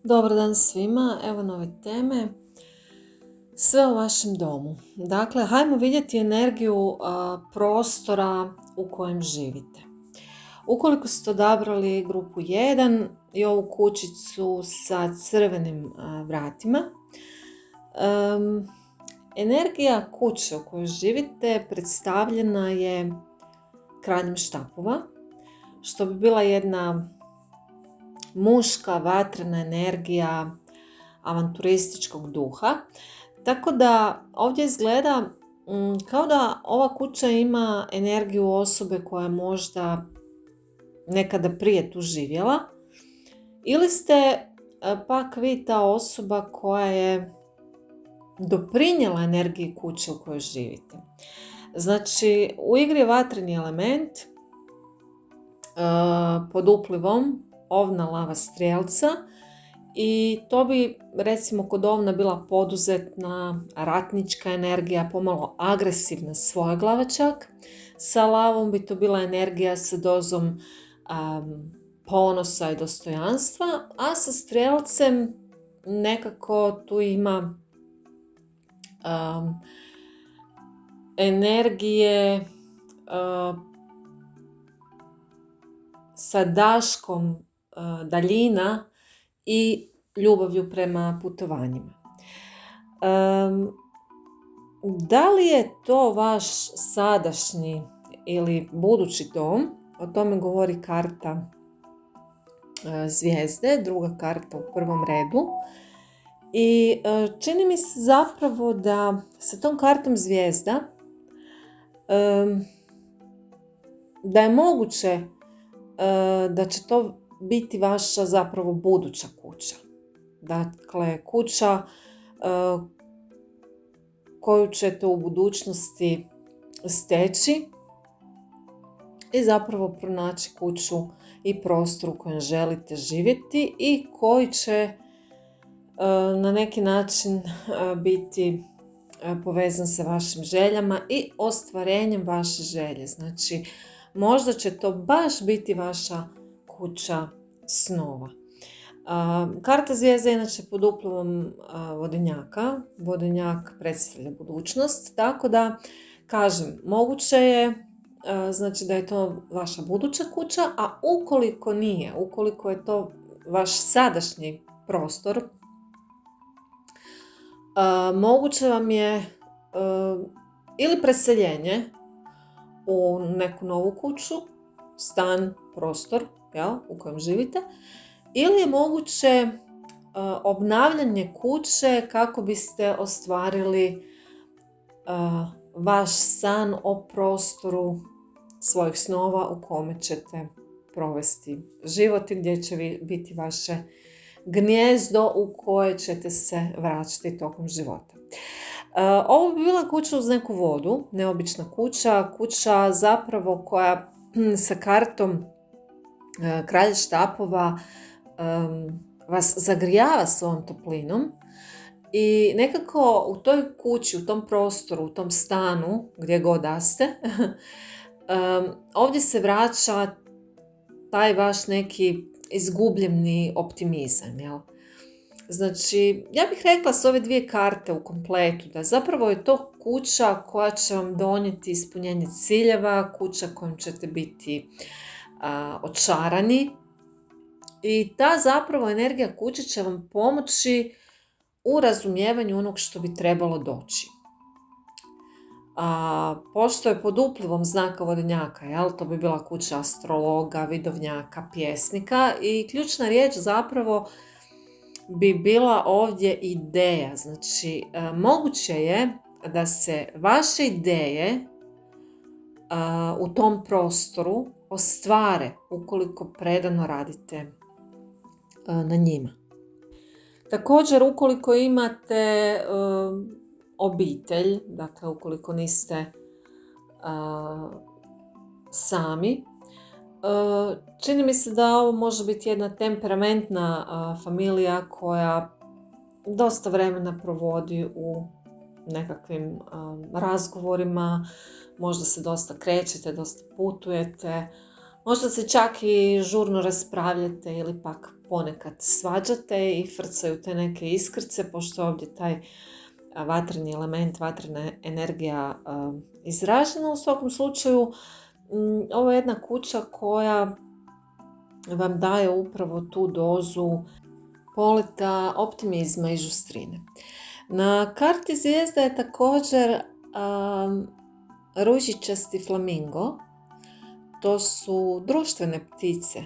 Dobar dan svima, evo nove teme. Sve u vašem domu. Dakle, hajmo vidjeti energiju prostora u kojem živite. Ukoliko ste odabrali grupu 1 i ovu kućicu sa crvenim vratima, energija kuće u kojoj živite predstavljena je kraljem štapova, što bi bila jedna muška, vatrena energija avanturističkog duha. Tako da ovdje izgleda kao da ova kuća ima energiju osobe koja je možda nekada prije tu živjela, ili ste pak vi ta osoba koja je doprinijela energiji kuće u kojoj živite. Znači, u igri je vatreni element pod uplivom ovna, lava, strijelca, i to bi recimo kod ovna bila poduzetna, ratnička energija, pomalo agresivna, svojoglava čak. Sa lavom bi to bila energija sa dozom ponosa i dostojanstva, a sa strijelcem nekako tu ima energije sa daškom daljina i ljubavlju prema putovanjima. Da li je to vaš sadašnji ili budući dom? O tome govori karta zvijezde, druga karta u prvom redu. I čini mi se zapravo da sa tom kartom zvijezda da je moguće da će to biti vaša zapravo buduća kuća. Dakle, kuća koju ćete u budućnosti steći i zapravo pronaći kuću i prostor u kojem želite živjeti i koji će na neki način biti povezan sa vašim željama i ostvarenjem vaše želje. Znači, možda će to baš biti vaša kuća snova. Karta zvijezda je inače pod uplivom vodenjaka. Vodenjak predstavlja budućnost, tako da kažem, moguće je znači da je to vaša buduća kuća, a ukoliko nije, ukoliko je to vaš sadašnji prostor, moguće vam je ili preseljenje u neku novu kuću, stan, prostor, u kojem živite, ili je moguće obnavljanje kuće kako biste ostvarili vaš san o prostoru svojih snova u kome ćete provesti život i gdje će biti vaše gnijezdo u koje ćete se vraćati tokom života. Ovo bi bila kuća uz neku vodu, neobična kuća zapravo koja sa kartom kralja štapova vas zagrijava svojom toplinom i nekako u toj kući, u tom prostoru, u tom stanu, gdje god da ste, ovdje se vraća taj vaš neki izgubljeni optimizam, jel? Znači, ja bih rekla s ove dvije karte u kompletu da zapravo je to kuća koja će vam donijeti ispunjenje ciljeva, kuća kojom ćete biti očarani i ta zapravo energija kuće će vam pomoći u razumijevanju onog što bi trebalo doći. Pošto je pod uplivom znaka vodenjaka, to bi bila kuća astrologa, vidovnjaka, pjesnika i ključna riječ zapravo bi bila ovdje ideja. Znači, moguće je da se vaše ideje u tom prostoru ostvare ukoliko predano radite na njima. Također, ukoliko imate obitelj, dakle ukoliko niste sami, čini mi se da ovo može biti jedna temperamentna familija koja dosta vremena provodi u nekakvim razgovorima, možda se dosta krećete, dosta putujete, Možda se čak i žurno raspravljate ili pak ponekad svađate i frcaju te neke iskrice, pošto ovdje taj vatreni element, vatrena energija izražena. U svakom slučaju, ovo je jedna kuća koja vam daje upravo tu dozu poleta, optimizma i žustrine. Na karti zvijezda je također ružičasti flamingo. To su društvene ptice,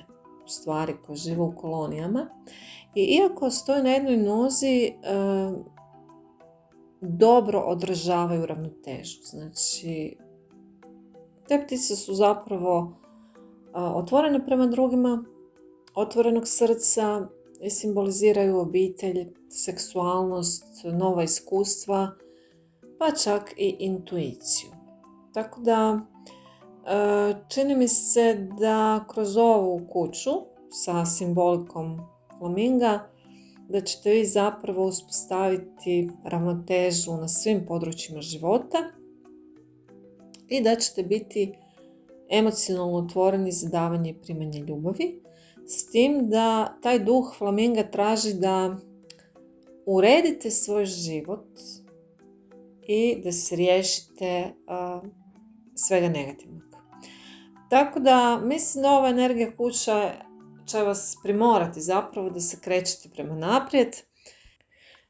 u stvari, koje žive u kolonijama. I iako stoji na jednoj nozi, dobro održavaju ravnotežu. Znači, te ptice su zapravo otvorene prema drugima, otvorenog srca i simboliziraju obitelj, seksualnost, nova iskustva, pa čak i intuiciju. Tako da, čini mi se da kroz ovu kuću sa simbolikom flaminga, da ćete vi zapravo uspostaviti ravnotežu na svim područjima života i da ćete biti emocionalno otvoreni za davanje i primanje ljubavi, s tim da taj duh flaminga traži da uredite svoj život i da se riješite svega negativnog. Tako da mislim da ova energija kuća će vas primorati zapravo da se krećete prema naprijed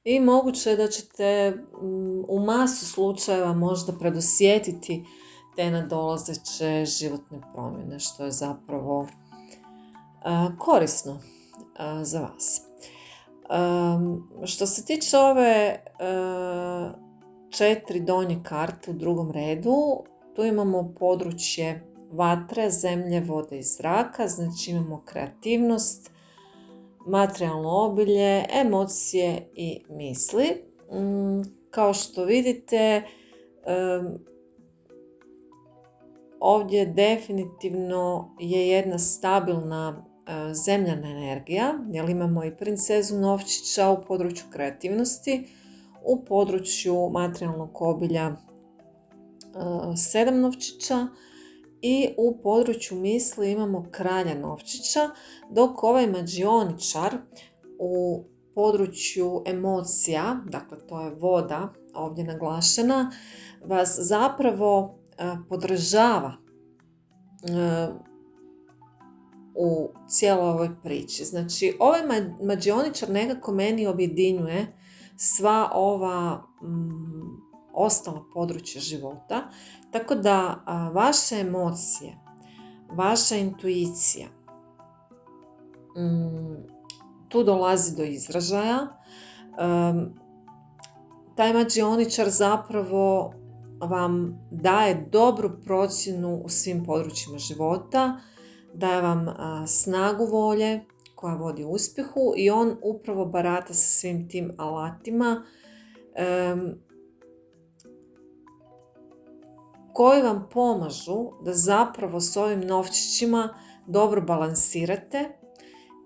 i moguće je da ćete u masu slučajeva možda predosjetiti te nadolazeće životne promjene, što je zapravo korisno za vas. Što se tiče ove 4 donje karte u drugom redu, tu imamo područje vatre, zemlje, vode i zraka, znači imamo kreativnost, materijalno obilje, emocije i misli. Kao što vidite, ovdje definitivno je jedna stabilna zemljana energija, jer imamo i princezu novčića u području kreativnosti, u području materijalnog obilja 7 novčića i u području misli imamo kralja novčića, dok ovaj mađioničar u području emocija, dakle to je voda ovdje naglašena, vas zapravo podržava u cijeloj ovoj priči. Znači, ovaj mađioničar nekako meni objedinjuje sva ova ostala područja života, tako da vaše emocije, vaša intuicija, tu dolazi do izražaja. Taj mađioničar zapravo vam daje dobru procjenu u svim područjima života, daje vam snagu volje koja vodi uspjehu i on upravo barata sa svim tim alatima koji vam pomažu da zapravo s ovim novčićima dobro balansirate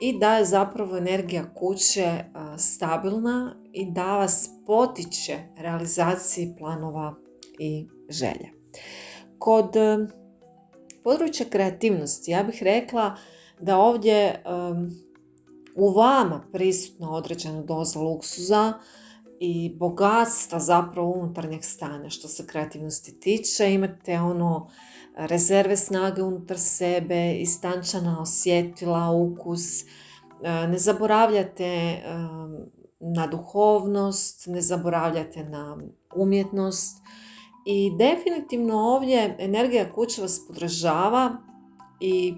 i da je zapravo energija kuće stabilna i da vas potiče realizaciji planova i želje. Kod područja kreativnosti ja bih rekla da ovdje u vama prisutna određena doza luksuza i bogatstva zapravo unutarnjeg stanja što se kreativnosti tiče. Imate rezerve snage unutar sebe, istančana osjetila, ukus, ne zaboravljate na duhovnost, ne zaboravljate na umjetnost i definitivno ovdje energija kuće vas podržava i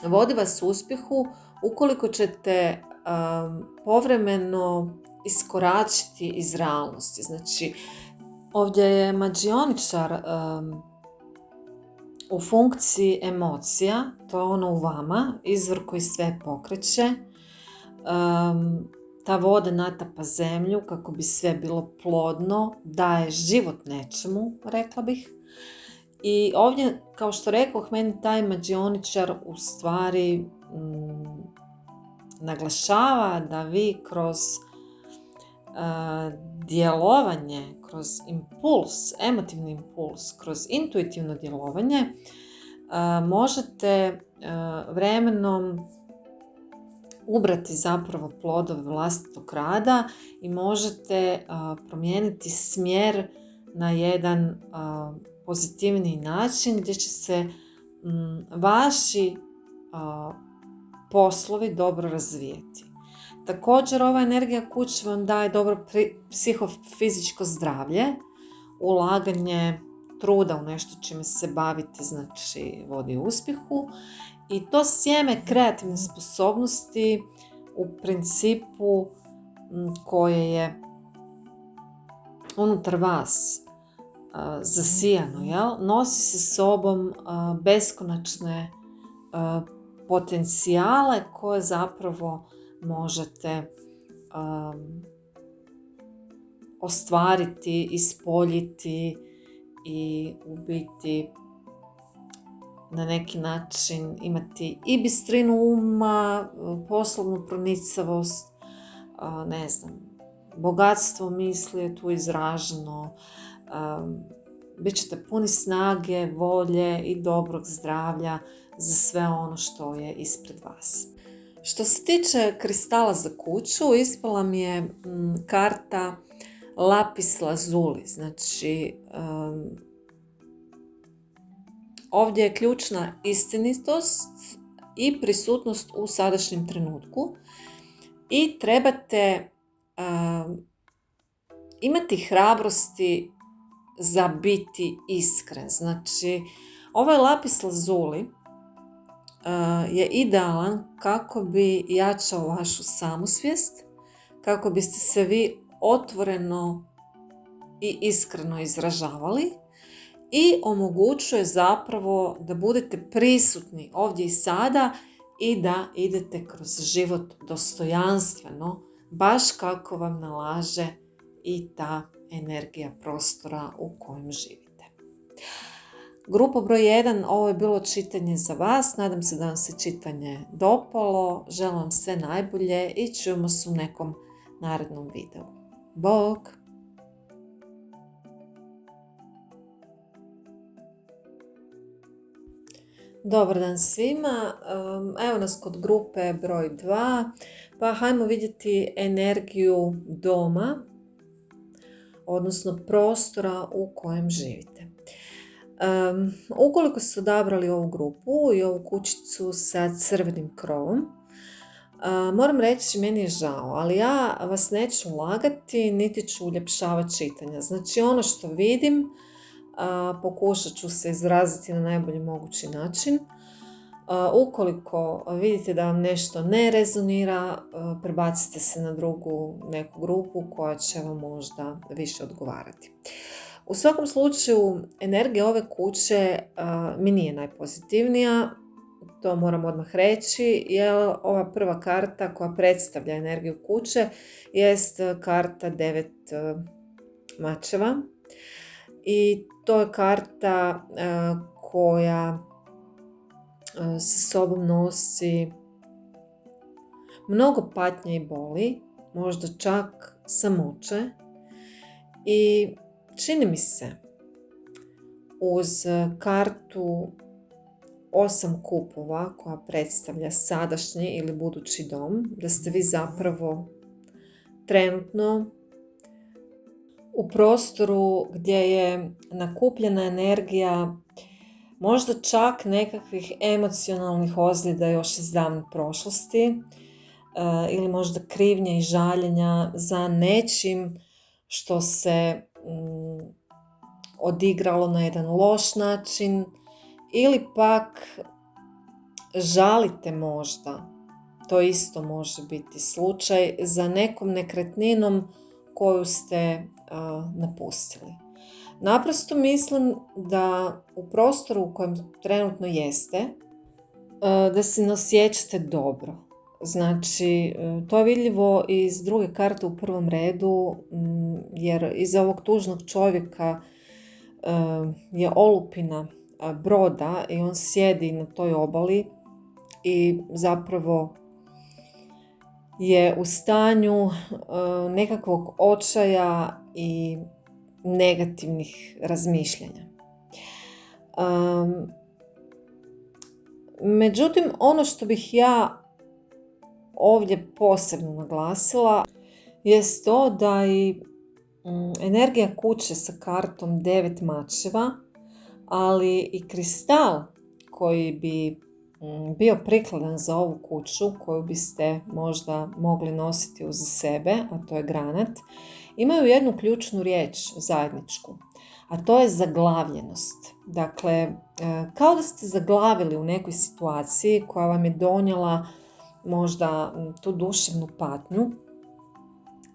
vodi vas u uspjehu ukoliko ćete povremeno iskoračiti iz realnosti. Znači, ovdje je mađioničar u funkciji emocija, to je ono u vama, izvor koji sve pokreće. Ta voda natapa zemlju kako bi sve bilo plodno, daje život nečemu, rekla bih. I ovdje, kao što rekoh, meni taj mađioničar u stvari naglašava da vi kroz djelovanje, kroz impuls, emotivni impuls, kroz intuitivno djelovanje možete vremenom ubrati zapravo plodove vlastitog rada i možete promijeniti smjer na jedan pozitivniji način gdje će se vaši poslovi dobro razvijeti. Također ova energija kuće vam daje dobro psihofizičko zdravlje, ulaganje truda u nešto čime se bavite, znači vodi uspjehu, i to sjeme kreativne sposobnosti u principu koje je unutar vas zasijano, jel? Nosi sa sobom beskonačne potencijale koje zapravo možete ostvariti, ispoljiti i u biti na neki način imati i bistrinu uma, poslovnu pronicavost, bogatstvo misli je tu izraženo, bit ćete puni snage, volje i dobrog zdravlja za sve ono što je ispred vas. Što se tiče kristala za kuću, ispala mi je karta Lapis Lazuli. Znači, ovdje je ključna istinitost i prisutnost u sadašnjem trenutku i trebate imati hrabrosti za biti iskren. Znači, ovaj Lapis Lazuli je idealan kako bi jačao vašu samosvijest, kako biste se vi otvoreno i iskreno izražavali i omogućuje zapravo da budete prisutni ovdje i sada i da idete kroz život dostojanstveno, baš kako vam nalaže i ta energija prostora u kojem živite. Grupa broj 1, ovo je bilo čitanje za vas. Nadam se da vam se čitanje dopalo. Želim vam sve najbolje i čujemo se u nekom narednom videu. Bog! Dobar dan svima. Evo nas kod grupe broj 2. Pa hajmo vidjeti energiju doma, odnosno prostora u kojem živite. Ukoliko ste odabrali ovu grupu i ovu kućicu sa crvenim krovom, moram reći, meni je žao, ali ja vas neću lagati, niti ću uljepšavati čitanja. Znači, ono što vidim, pokušat ću se izraziti na najbolji mogući način. Ukoliko vidite da vam nešto ne rezonira, prebacite se na drugu neku grupu koja će vam možda više odgovarati. U svakom slučaju, energija ove kuće mi nije najpozitivnija, to moram odmah reći, jer ova prva karta koja predstavlja energiju kuće jest karta 9 mačeva. I to je karta koja sa sobom nosi mnogo patnje i boli, možda čak samoće, i čini mi se uz kartu 8 kupova koja predstavlja sadašnji ili budući dom, da ste vi zapravo trenutno u prostoru gdje je nakupljena energija možda čak nekakvih emocionalnih ozljeda još iz davne prošlosti, ili možda krivnje i žaljenja za nečim što se odigralo na jedan loš način, ili pak žalite možda, to isto može biti slučaj, za nekom nekretninom koju ste napustili. Naprosto mislim da u prostoru u kojem trenutno jeste, da se ne osjećate dobro. Znači, to je vidljivo iz druge karte u prvom redu, jer iza ovog tužnog čovjeka je olupina broda i on sjedi na toj obali i zapravo je u stanju nekakvog očaja i negativnih razmišljanja. Međutim, ono što bih ja ovdje posebno naglasila jest to da i energija kuće sa kartom 9 mačeva, ali i kristal koji bi bio prikladan za ovu kuću, koju biste možda mogli nositi uz sebe, a to je granat, imaju jednu ključnu riječ zajedničku, a to je zaglavljenost. Dakle, kao da ste zaglavili u nekoj situaciji koja vam je donijela možda tu duševnu patnju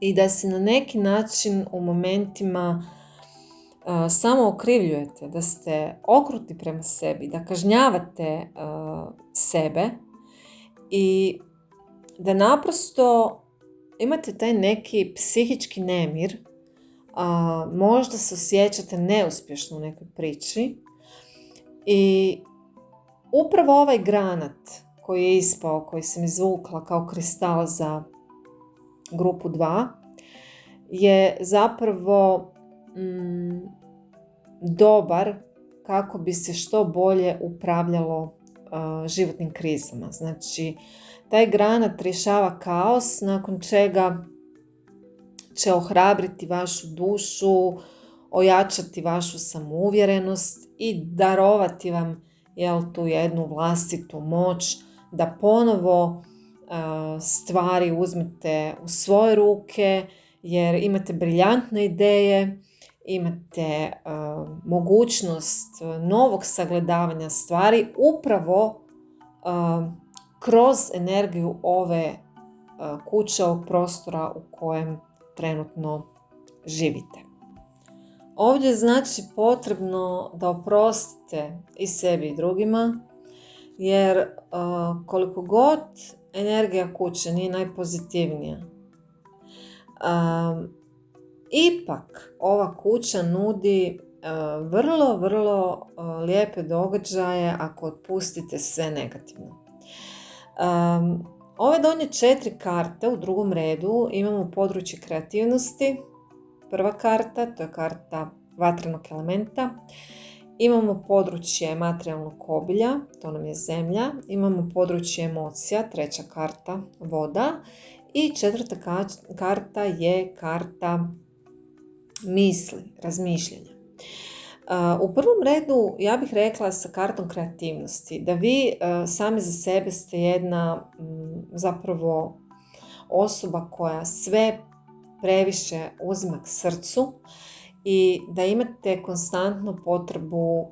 i da se na neki način u momentima samo okrivljujete, da ste okrutni prema sebi, da kažnjavate sebe i da naprosto imate taj neki psihički nemir, možda se osjećate neuspješno u nekoj priči i upravo ovaj granat koji je ispao, koji sam izvukla kao kristal za grupu 2, je zapravo dobar kako bi se što bolje upravljalo životnim krizama. Znači, taj granat rješava kaos, nakon čega će ohrabriti vašu dušu, ojačati vašu samouvjerenost i darovati vam tu jednu vlastitu moć da ponovo stvari uzmete u svoje ruke, jer imate briljantne ideje, imate mogućnost novog sagledavanja stvari upravo kroz energiju ove kuće, ovog prostora u kojem trenutno živite. Ovdje je znači potrebno da oprostite i sebi i drugima, jer koliko god energija kuće nije najpozitivnija, ipak ova kuća nudi vrlo lijepe događaje ako otpustite sve negativno. Ove donje 4 karte u drugom redu imamo područje kreativnosti. Prva karta, to je karta vatrenog elementa. Imamo područje materijalnog obilja, to nam je zemlja. Imamo područje emocija, treća karta, voda. I četvrta karta je karta misli, razmišljanja. U prvom redu ja bih rekla sa kartom kreativnosti da vi sami za sebe ste jedna zapravo osoba koja sve previše uzima k srcu i da imate konstantnu potrebu,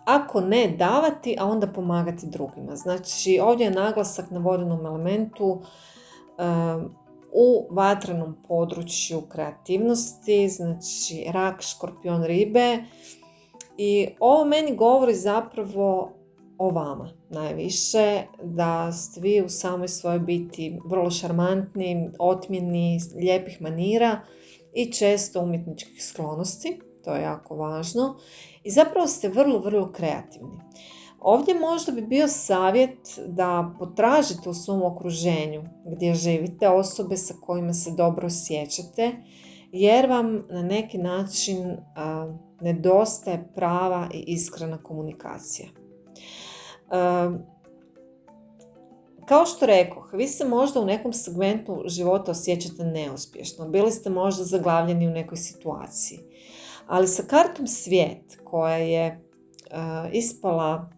ako ne davati, a onda pomagati drugima. Znači, ovdje je naglasak na vodenom elementu u vatrenom području kreativnosti, znači rak, škorpion, ribe. I ovo meni govori zapravo o vama najviše, da ste vi u samoj svojoj biti vrlo šarmantni, otmjeni, lijepih manira i često umjetničkih sklonosti, to je jako važno. I zapravo ste vrlo kreativni. Ovdje možda bi bio savjet da potražite u svom okruženju gdje živite osobe sa kojima se dobro osjećate, jer vam na neki način nedostaje prava i iskrena komunikacija. Kao što rekoh, vi se možda u nekom segmentu života osjećate neuspješno, bili ste možda zaglavljeni u nekoj situaciji, ali sa kartom svijet koja je ispala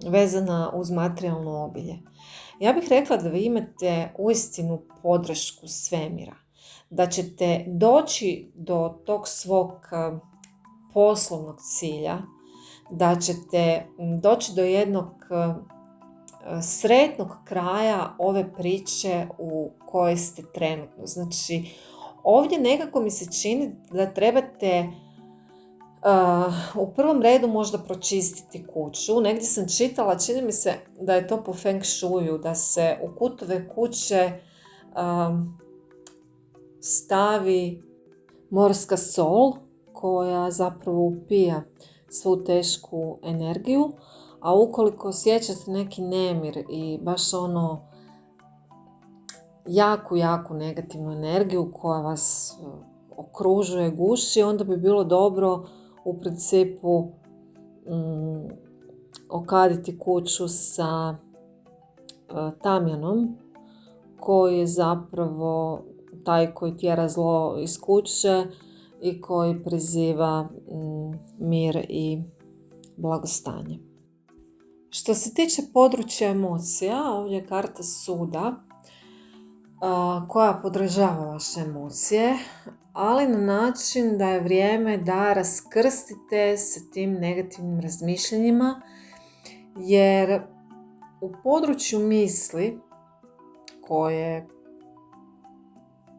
vezana uz materijalno obilje, ja bih rekla da vi imate uistinu podršku svemira, da ćete doći do tog svog poslovnog cilja, da ćete doći do jednog sretnog kraja ove priče u kojoj ste trenutno. Znači, ovdje nekako mi se čini da trebate u prvom redu možda pročistiti kuću. Negdje sam čitala, čini mi se da je to po Feng Shuiu, da se u kutove kuće stavi morska sol koja zapravo upija svu tešku energiju, a ukoliko osjećate neki nemir i baš jaku negativnu energiju koja vas okružuje, guši, onda bi bilo dobro u principu okaditi kuću sa tamjanom, koji je zapravo taj koji tjera zlo iz kuće i koji priziva mir i blagostanje. Što se tiče područja emocija, ovdje je karta suda koja podržava vaše emocije, ali na način da je vrijeme da raskrstite sa tim negativnim razmišljanjima, jer u području misli, koje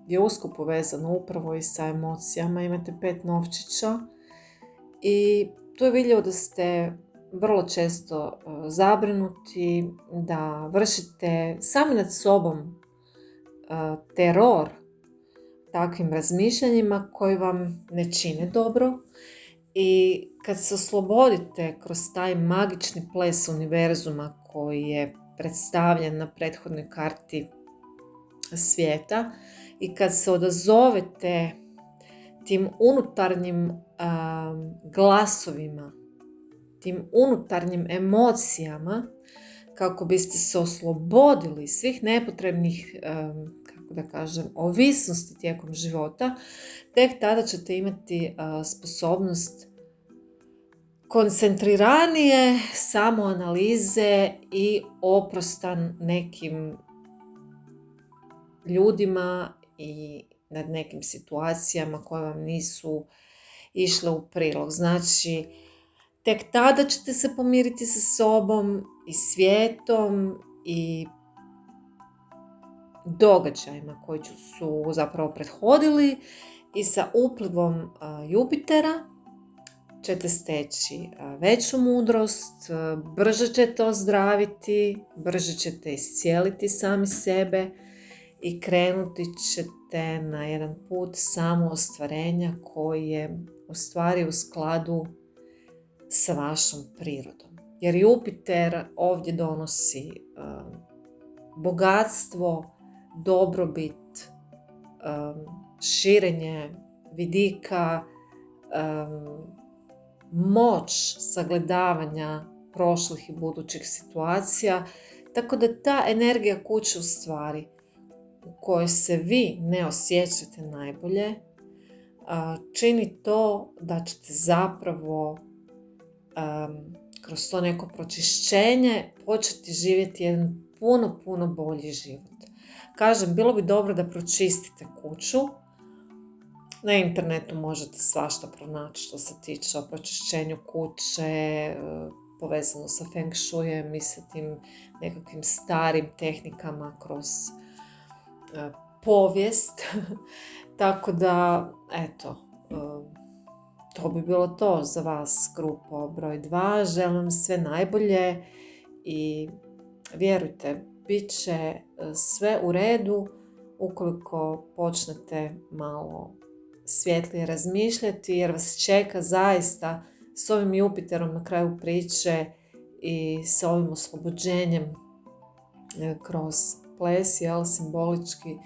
je usko povezano upravo i sa emocijama, imate 5 novčića i tu je vidljivo da ste vrlo često zabrinuti, da vršite sami nad sobom teror takvim razmišljanjima koji vam ne čine dobro, i kad se oslobodite kroz taj magični ples univerzuma koji je predstavljen na prethodnoj karti svijeta i kad se odazovete tim unutarnjim glasovima, tim unutarnjim emocijama, kako biste se oslobodili svih nepotrebnih, ovisnosti tijekom života, tek tada ćete imati sposobnost koncentriranije samoanalize i oprosta nekim ljudima i nad nekim situacijama koje vam nisu išle u prilog. Znači, tek tada ćete se pomiriti sa sobom i svijetom i događajima koji su zapravo prethodili, i sa uplivom Jupitera ćete steći veću mudrost, brže ćete ozdraviti, brže ćete iscijeliti sami sebe i krenuti ćete na jedan put samoostvarenja koji je u stvari u skladu sa vašom prirodom. Jer Jupiter ovdje donosi bogatstvo, dobrobit, širenje vidika, moć sagledavanja prošlih i budućih situacija, tako da ta energija kuće u stvari u kojoj se vi ne osjećate najbolje čini to da ćete zapravo kroz to neko pročišćenje početi živjeti jedan puno bolji život. Kažem, bilo bi dobro da pročistite kuću. Na internetu možete svašta pronaći što se tiče o pročišćenju kuće, povezano sa feng shuijem i sa tim nekakvim starim tehnikama kroz povijest. Tako da, eto, to bi bilo to za vas, grupo broj 2. Želim sve najbolje i vjerujte, bit će sve u redu ukoliko počnete malo svjetlije razmišljati, jer vas čeka zaista s ovim Jupiterom na kraju priče i s ovim oslobođenjem kroz ples, simbolički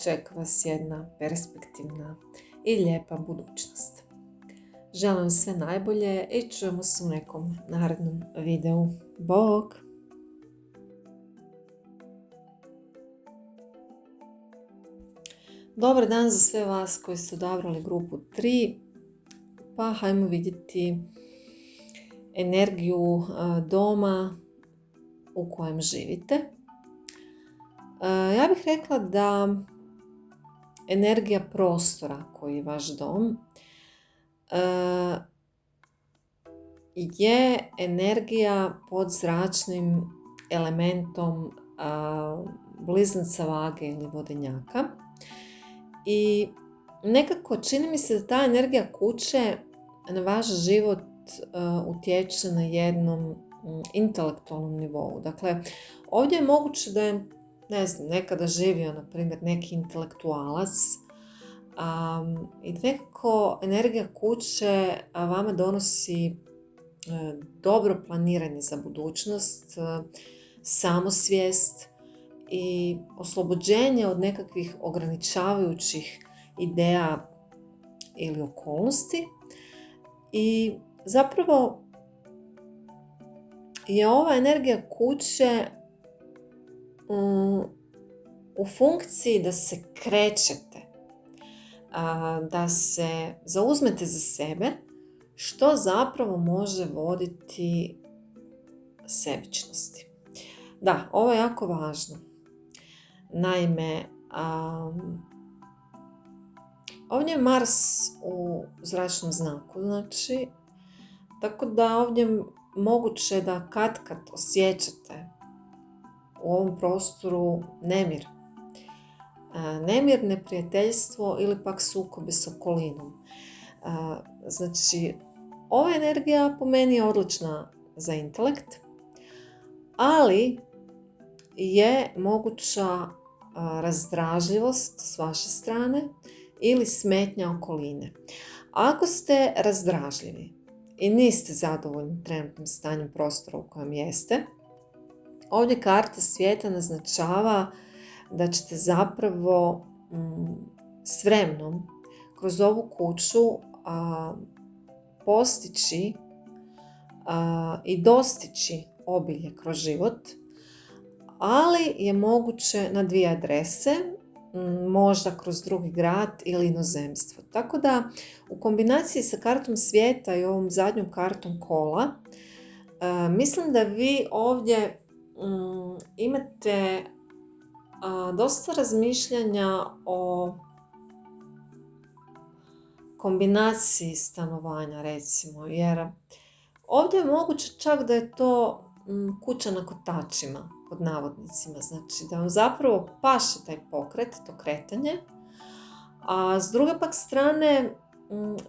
čeka vas jedna perspektivna i lijepa budućnost. Želim sve najbolje i čujemo se u nekom narednom videu. Bog! Dobar dan za sve vas koji ste odabrali grupu 3. Pa hajmo vidjeti energiju doma u kojem živite. Ja bih rekla da energija prostora koji je vaš dom je energija pod zračnim elementom blizanca vage ili vodenjaka. I nekako čini mi se da ta energija kuće na vaš život utječe na jednom intelektualnom nivou. Dakle, ovdje je moguće da je, nekada živio, na primjer, neki intelektualac i nekako energija kuće vama donosi dobro planiranje za budućnost, samosvijest i oslobođenje od nekakvih ograničavajućih ideja ili okolnosti. I zapravo je ova energija kuće u funkciji da se krećete, da se zauzmete za sebe, što zapravo može voditi sebičnosti. Da, ovo je jako važno. Naime, ovdje je Mars u zračnom znaku, znači, tako da ovdje moguće da kad osjećate u ovom prostoru nemir. Nemir, neprijateljstvo ili pak sukobe s okolinom. Znači, ova energija po meni je odlična za intelekt, ali je moguća razdražljivost s vaše strane ili smetnja okoline. Ako ste razdražljivi i niste zadovoljni trenutnim stanjem prostora u kojem jeste, ovdje karta svijeta naznačava da ćete zapravo s vremenom kroz ovu kuću postići i dostići obilje kroz život, ali je moguće na 2 adrese, možda kroz drugi grad ili inozemstvo. Tako da u kombinaciji sa kartom svijeta i ovom zadnjom kartom kola, mislim da vi ovdje imate dosta razmišljanja o kombinaciji stanovanja, recimo, jer ovdje je moguće čak da je to kuća na kotačima, pod navodnicima, znači da vam zapravo paše taj pokret, to kretanje, a s druge pak strane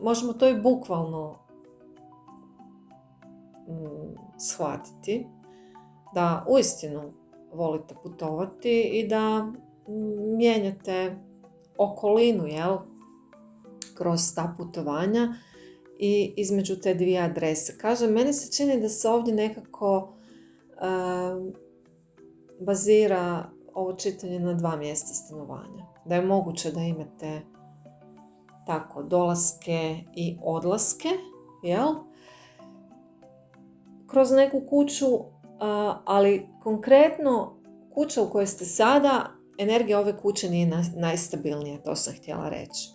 možemo to i bukvalno shvatiti, da uistinu volite putovati i da mijenjate okolinu, kroz ta putovanja i između te 2 adrese. Kažem, meni se čini da se ovdje nekako bazira ovo čitanje na 2 mjesta stanovanja. Da je moguće da imate tako dolaske i odlaske, kroz neku kuću, ali konkretno kuća u kojoj ste sada, energija ove kuće nije najstabilnija, to sam htjela reći.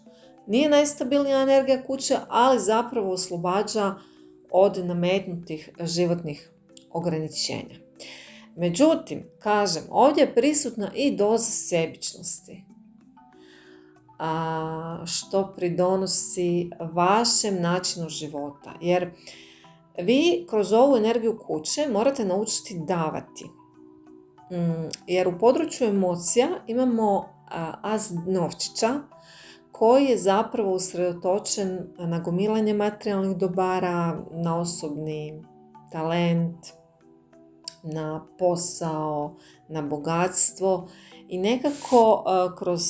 Nije najstabilnija energija kuće, ali zapravo oslobađa od nametnutih životnih ograničenja. Međutim, kažem, ovdje je prisutna i doza sebičnosti, što pridonosi vašem načinu života. Jer vi kroz ovu energiju kuće morate naučiti davati. Jer u području emocija imamo as novčića, koji je zapravo usredotočen na gomilanje materijalnih dobara, na osobni talent, na posao, na bogatstvo i nekako kroz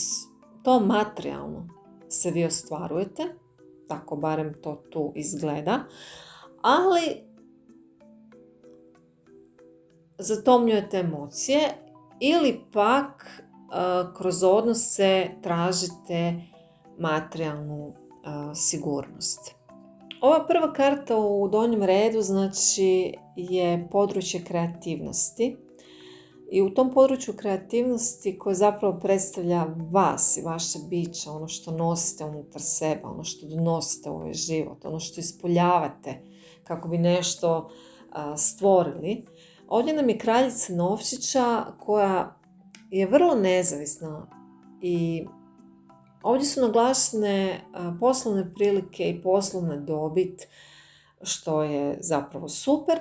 to materijalno se vi ostvarujete, tako barem to tu izgleda, ali zatomljujete emocije ili pak kroz odnose tražite materijalnu sigurnost. Ova prva karta u donjem redu znači je područje kreativnosti i u tom području kreativnosti koje zapravo predstavlja vas i vaše biće, ono što nosite unutar sebe, ono što donosite u ovaj život, ono što ispoljavate kako bi nešto stvorili. Ovdje nam je kraljica novčića koja je vrlo nezavisna i ovdje su naglašene poslovne prilike i poslovna dobit, što je zapravo super,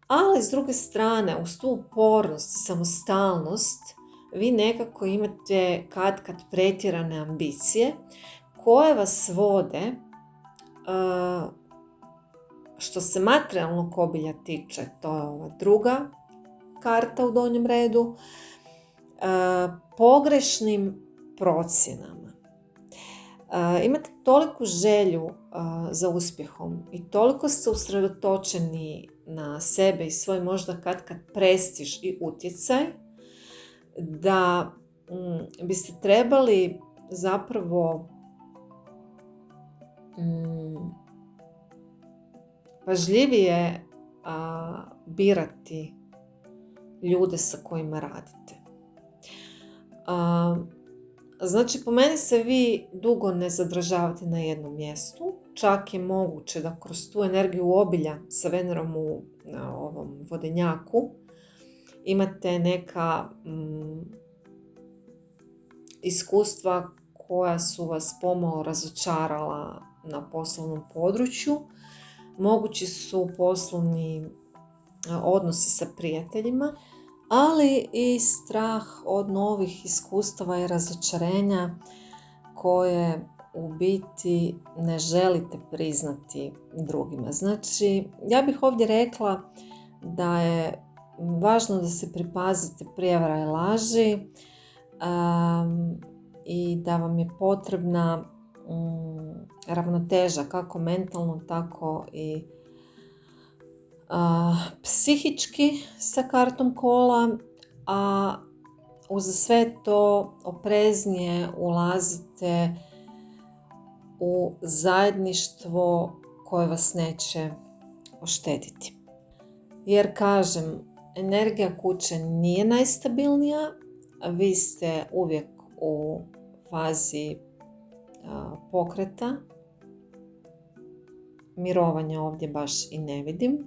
ali s druge strane, uz tu upornost i samostalnost, vi nekako imate kad pretjerane ambicije koje vas vode, što se materijalnog obilja tiče, to je ova druga karta u donjem redu, pogrešnim procjenama. Imate toliku želju za uspjehom i toliko ste usredotočeni na sebe i svoj možda kad prestiž i utjecaj da biste trebali zapravo pažljivije birati ljude sa kojima radite. Znači, po meni se vi dugo ne zadržavate na jednom mjestu. Čak je moguće da kroz tu energiju obilja sa Venerom u ovom vodenjaku imate neka iskustva koja su vas pomalo razočarala na poslovnom području. Mogući su poslovni odnosi sa prijateljima, ali i strah od novih iskustava i razočarenja koje u biti ne želite priznati drugima. Znači, ja bih ovdje rekla da je važno da se pripazite prijevara i laži i da vam je potrebna ravnoteža, kako mentalno, tako i psihički sa kartom kola, a uz sve to opreznije ulazite u zajedništvo koje vas neće oštetiti. Jer kažem, energija kuće nije najstabilnija, vi ste uvijek u fazi pokreta, mirovanja ovdje baš i ne vidim.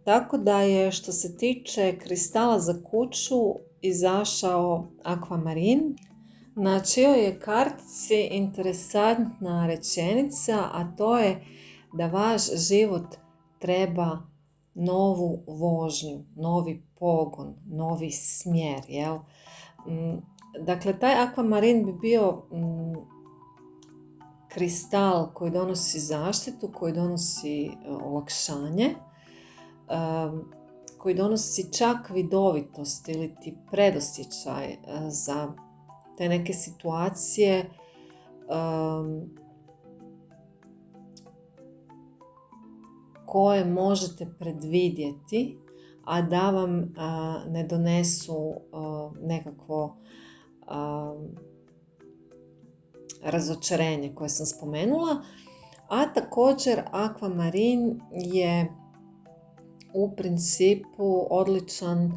Tako da je, što se tiče kristala za kuću, izašao akvamarin. Na čijoj je kartici interesantna rečenica, a to je da vaš život treba novu vožnju, novi pogon, novi smjer. Jel? Dakle, taj akvamarin bi bio kristal koji donosi zaštitu, koji donosi olakšanje, koji donosi čak vidovitost ili ti predosjećaj za te neke situacije koje možete predvidjeti, a da vam ne donesu nekakvo razočarenje koje sam spomenula. A također akvamarin je u principu odličan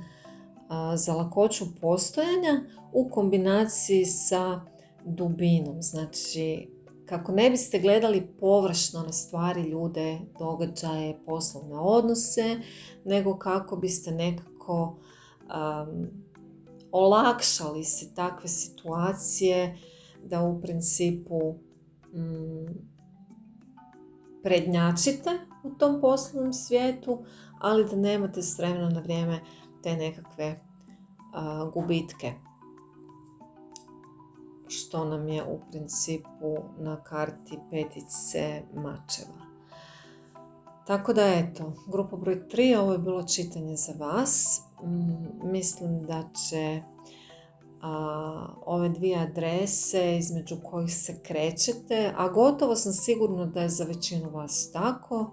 za lakoću postojanja u kombinaciji sa dubinom. Znači, kako ne biste gledali površno na stvari, ljude, događaje, poslovne odnose, nego kako biste nekako olakšali se takve situacije da u principu prednjačite u tom poslovnom svijetu, ali da nemate s vremena na vrijeme te nekakve gubitke, što nam je u principu na karti petice mačeva. Tako da eto, grupa broj 3, ovo je bilo čitanje za vas. Mislim da će ove dvije adrese između kojih se krećete, a gotovo sam sigurna da je za većinu vas tako,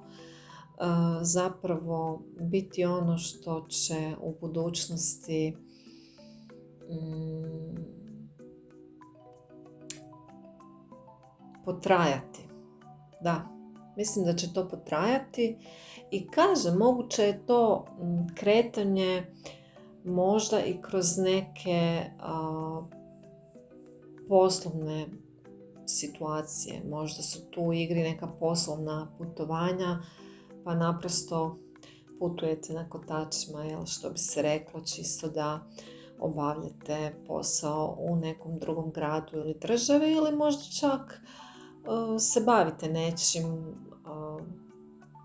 zapravo biti ono što će u budućnosti potrajati. Da, mislim da će to potrajati i kažem, moguće je to kretanje možda i kroz neke poslovne situacije. Možda su tu u igri neka poslovna putovanja, pa naprosto putujete na kotačima, što bi se reklo, čisto da obavljate posao u nekom drugom gradu ili državi, ili možda čak se bavite nečim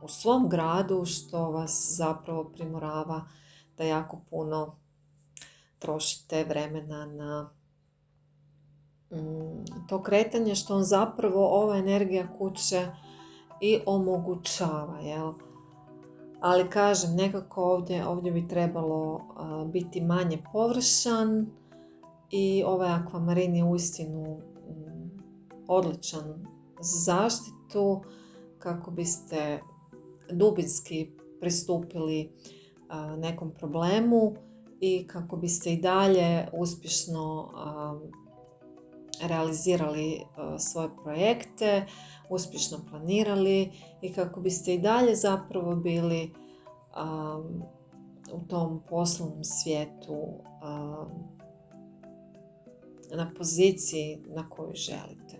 u svom gradu što vas zapravo primorava da jako puno trošite vremena na to kretanje, što vam zapravo ova energija kuće i omogućava. Jel? Ali kažem, nekako ovdje bi trebalo biti manje površan i ovaj akvamarin je uistinu odličan za zaštitu kako biste dubinski pristupili nekom problemu i kako biste i dalje uspješno realizirali svoje projekte, uspješno planirali i kako biste i dalje zapravo bili u tom poslovnom svijetu na poziciji na koju želite.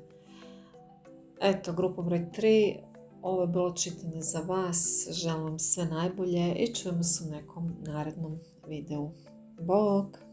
Eto, grupa broj 3, ovo je bilo čitanje za vas. Želim vam sve najbolje i čujemo se u nekom narednom videu. Bog!